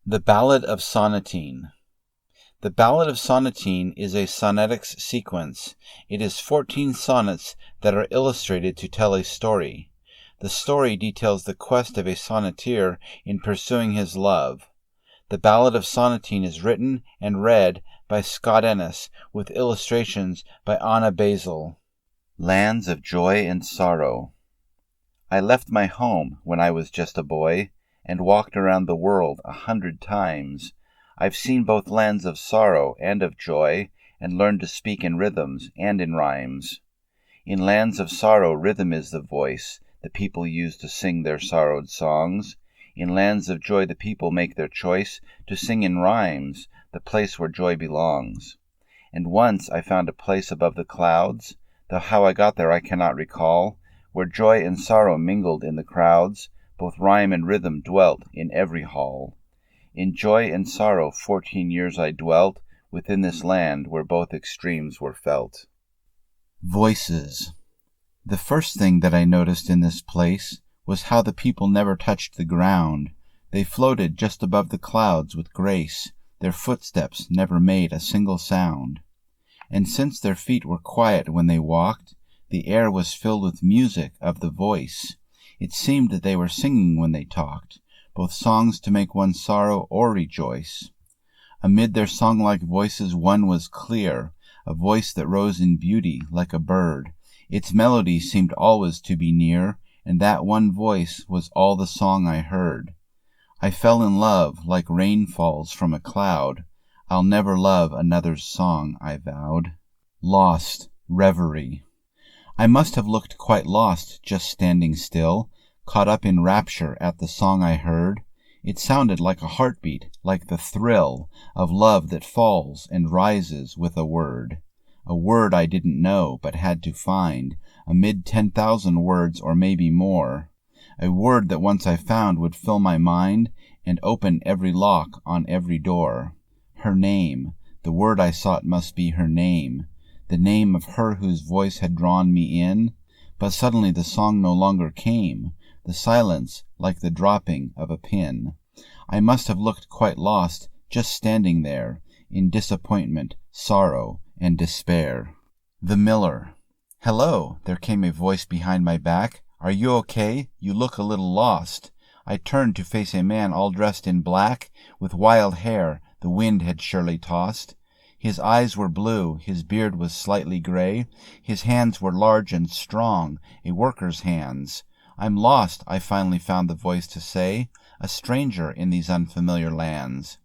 The Ballad of Sonnetine. The Ballad of Sonnetine is a sonnetics sequence. It is 14 sonnets that are illustrated to tell a story. The story details the quest of a sonneteer in pursuing his love. The Ballad of Sonnetine is written and read by Scott Ennis, with illustrations by Anna Basil. Lands of Joy and Sorrow. I left my home when I was just a boy, and walked around the world 100 times. I've seen both lands of sorrow and of joy, and learned to speak in rhythms and in rhymes. In lands of sorrow, rhythm is the voice the people use to sing their sorrowed songs. In lands of joy, the people make their choice to sing in rhymes, the place where joy belongs. And once I found a place above the clouds, though how I got there I cannot recall, where joy and sorrow mingled in the crowds, both rhyme and rhythm dwelt in every hall. In joy and sorrow 14 years I dwelt, within this land where both extremes were felt. Voices. The first thing that I noticed in this place was how the people never touched the ground. They floated just above the clouds with grace. Their footsteps never made a single sound. And since their feet were quiet when they walked, the air was filled with music of the voice. It seemed that they were singing when they talked, both songs to make one sorrow or rejoice. Amid their song-like voices one was clear, a voice that rose in beauty like a bird. Its melody seemed always to be near, and that one voice was all the song I heard. I fell in love like rain falls from a cloud. I'll never love another's song, I vowed. Lost, reverie. I must have looked quite lost just standing still, caught up in rapture at the song I heard. It sounded like a heartbeat, like the thrill of love that falls and rises with a word I didn't know but had to find, amid 10,000 words or maybe more. A word that once I found would fill my mind and open every lock on every door. Her name, the word I sought must be her name, the name of her whose voice had drawn me in. But suddenly the song no longer came, the silence like the dropping of a pin. I must have looked quite lost, just standing there, in disappointment, sorrow, and despair. The Miller. Hello, there came a voice behind my back. Are you okay? You look a little lost. I turned to face a man all dressed in black, with wild hair the wind had surely tossed. His eyes were blue, his beard was slightly gray, his hands were large and strong, a worker's hands. I'm lost, I finally found the voice to say, a stranger in these unfamiliar lands.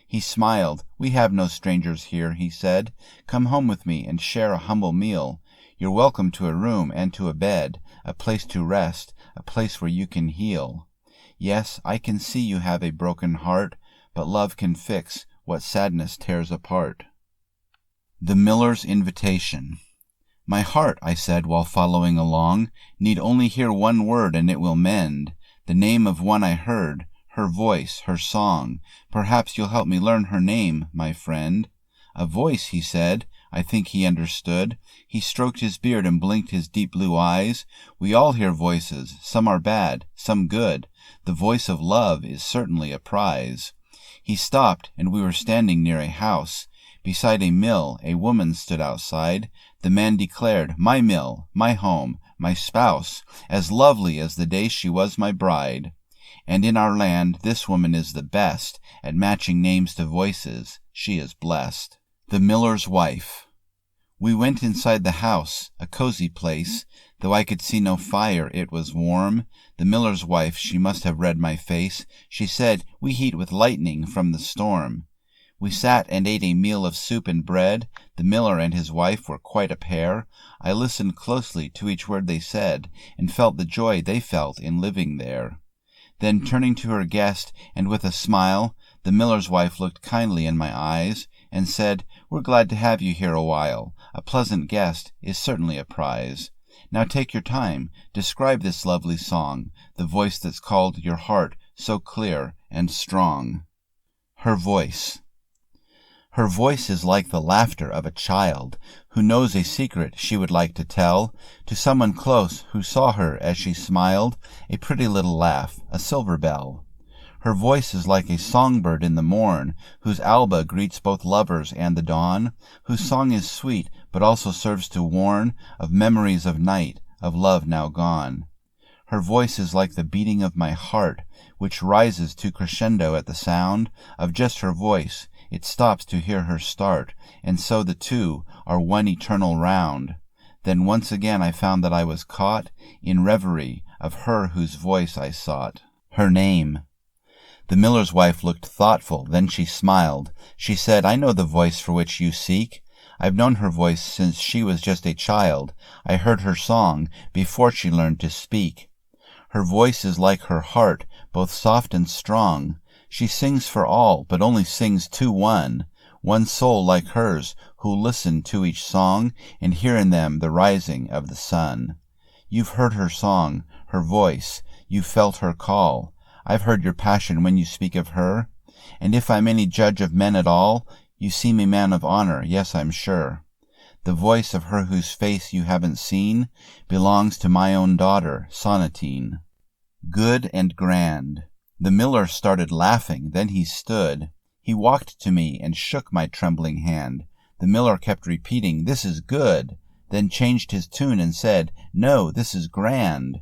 He smiled. We have no strangers here, he said. Come home with me and share a humble meal. You're welcome to a room and to a bed, a place to rest, a place where you can heal. Yes, I can see you have a broken heart, but love can fix what sadness tears apart. The Miller's Invitation. My heart, I said while following along, need only hear one word and it will mend. The name of one I heard, her voice, her song. Perhaps you'll help me learn her name, my friend. A voice, he said. I think he understood. He stroked his beard and blinked his deep blue eyes. We all hear voices. Some are bad, some good. The voice of love is certainly a prize. He stopped, and we were standing near a house. Beside a mill, a woman stood outside. The man declared, my mill, my home, my spouse, as lovely as the day she was my bride. And in our land this woman is the best at matching names to voices. She is blessed. The Miller's Wife. We went inside the house, a cozy place. Though I could see no fire, it was warm. The miller's wife, she must have read my face. She said, we heat with lightning from the storm. We sat and ate a meal of soup and bread. The miller and his wife were quite a pair. I listened closely to each word they said, and felt the joy they felt in living there. Then turning to her guest, and with a smile, the miller's wife looked kindly in my eyes, and said, we're glad to have you here a while. A pleasant guest is certainly a prize. Now take your time, describe this lovely song, the voice that's called your heart so clear and strong. Her voice. Her voice is like the laughter of a child who knows a secret she would like to tell to someone close who saw her as she smiled, a pretty little laugh, a silver bell. Her voice is like a songbird in the morn, whose alba greets both lovers and the dawn, whose song is sweet, but also serves to warn of memories of night, of love now gone. Her voice is like the beating of my heart, which rises to crescendo at the sound of just her voice. It stops to hear her start, and so the two are one eternal round. Then once again I found that I was caught in reverie of her whose voice I sought. Her name. The miller's wife looked thoughtful, then she smiled. She said, "I know the voice for which you seek. I've known her voice since she was just a child. I heard her song before she learned to speak. Her voice is like her heart, both soft and strong. She sings for all, but only sings to one soul like hers, who listen to each song and hear in them the rising of the sun. You've heard her song, her voice, you've felt her call. I've heard your passion when you speak of her, and if I'm any judge of men at all, you seem a man of honor, yes, I'm sure. The voice of her whose face you haven't seen belongs to my own daughter, Sonnetine." Good and grand. The miller started laughing, then he stood. He walked to me and shook my trembling hand. The miller kept repeating, "This is good," then changed his tune and said, "No, this is grand."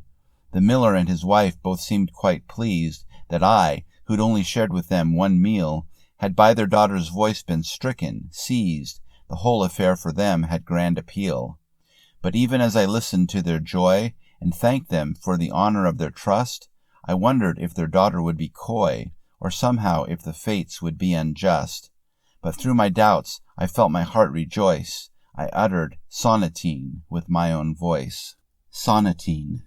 The miller and his wife both seemed quite pleased that I, who'd only shared with them one meal, had by their daughter's voice been stricken, seized. The whole affair for them had grand appeal. But even as I listened to their joy and thanked them for the honor of their trust, I wondered if their daughter would be coy, or somehow if the fates would be unjust. But through my doubts I felt my heart rejoice. I uttered Sonnetine with my own voice. Sonnetine.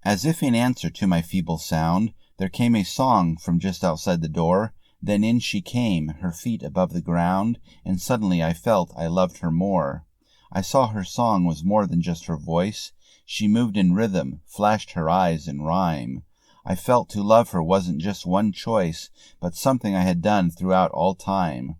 As if in answer to my feeble sound, there came a song from just outside the door. Then in she came, her feet above the ground, and suddenly I felt I loved her more. I saw her song was more than just her voice. She moved in rhythm, flashed her eyes in rhyme. I felt to love her wasn't just one choice, but something I had done throughout all time.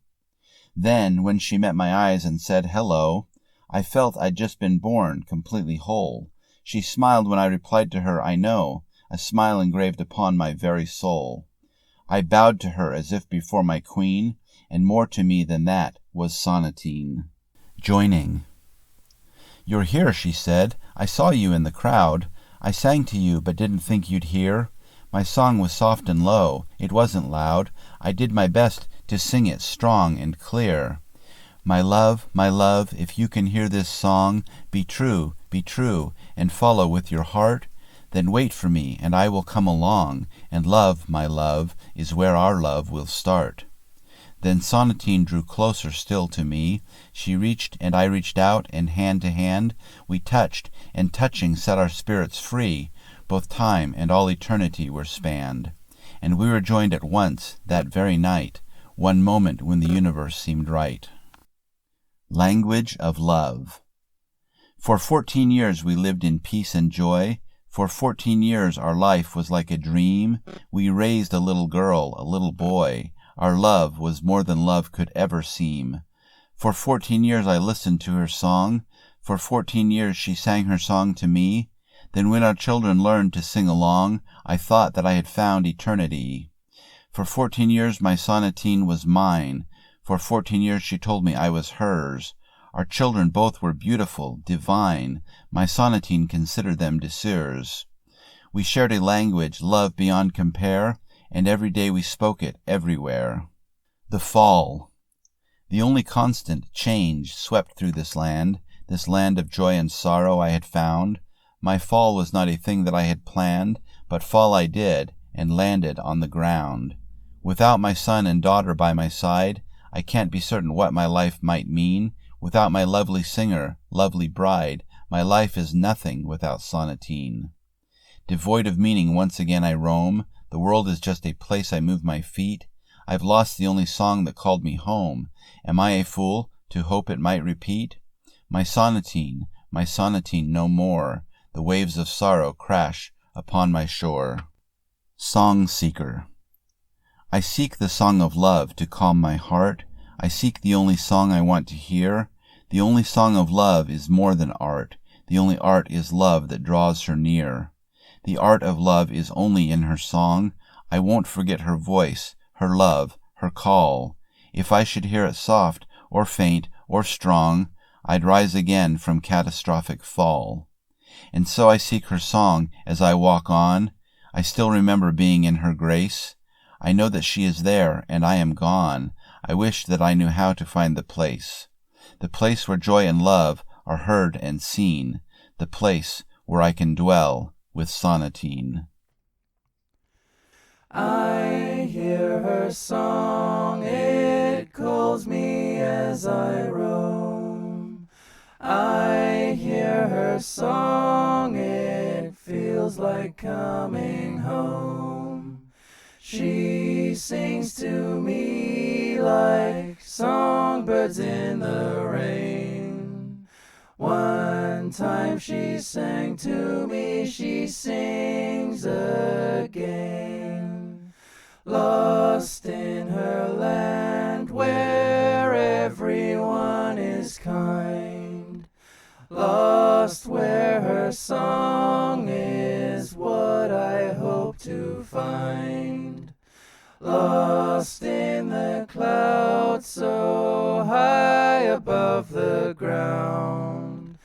Then, when she met my eyes and said hello, I felt I'd just been born, completely whole. She smiled when I replied to her, "I know," a smile engraved upon my very soul. I bowed to her as if before my queen, and more to me than that was Sonnetine. Joining. "You're here," she said. "I saw you in the crowd. I sang to you, but didn't think you'd hear. My song was soft and low. It wasn't loud. I did my best to sing it strong and clear. My love, if you can hear this song, be true, and follow with your heart. Then wait for me, and I will come along, and love, my love, is where our love will start." Then Sonnetine drew closer still to me. She reached, and I reached out, and hand to hand we touched, and touching set our spirits free. Both time and all eternity were spanned, and we were joined at once that very night, one moment when the universe seemed right. Language of love. For 14 years we lived in peace and joy. For 14 years our life was like a dream. We raised a little girl, a little boy. Our love was more than love could ever seem. For 14 years I listened to her song. For 14 years she sang her song to me. Then when our children learned to sing along, I thought that I had found eternity. For 14 years my Sonnetine was mine. For 14 years she told me I was hers. Our children both were beautiful, divine. My Sonnetine considered them desirs. We shared a language, love beyond compare, and every day we spoke it everywhere. The fall. The only constant change swept through this land of joy and sorrow I had found. My fall was not a thing that I had planned, but fall I did, and landed on the ground. Without my son and daughter by my side, I can't be certain what my life might mean. Without my lovely singer, lovely bride, my life is nothing without Sonnetine. Devoid of meaning once again I roam. The world is just a place I move my feet. I've lost the only song that called me home. Am I a fool to hope it might repeat? My Sonnetine no more. The waves of sorrow crash upon my shore. Song seeker. I seek the song of love to calm my heart. I seek the only song I want to hear. The only song of love is more than art. The only art is love that draws her near. The art of love is only in her song. I won't forget her voice, her love, her call. If I should hear it soft, or faint, or strong, I'd rise again from catastrophic fall. And so I seek her song as I walk on. I still remember being in her grace. I know that she is there, and I am gone. I wish that I knew how to find the place where joy and love are heard and seen, the place where I can dwell with Sonnetine. I hear her song, it calls me as I roam. I hear her song, it feels like coming home. She sings to me like songbirds in the rain. One time she sang to me, she sings again. Lost in her land where everyone is kind. Lost where her song is what I hope to find. Lost in the clouds so high above the ground.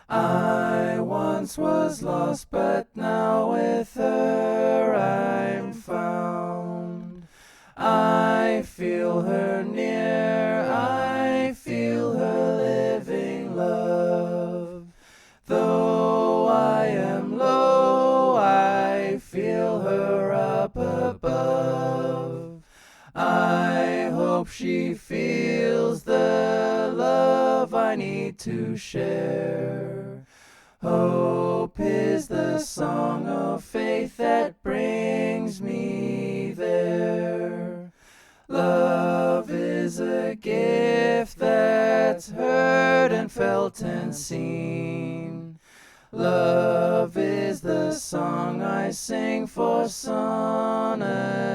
I once was lost, but now with her I'm found. I feel her near, I feel her living love. Though I am low, I feel her up above. I hope she feels the love I need to share. Hope is the song of faith that brings me there. Love is a gift that's heard and felt and seen. Love is the song I sing for sonnet.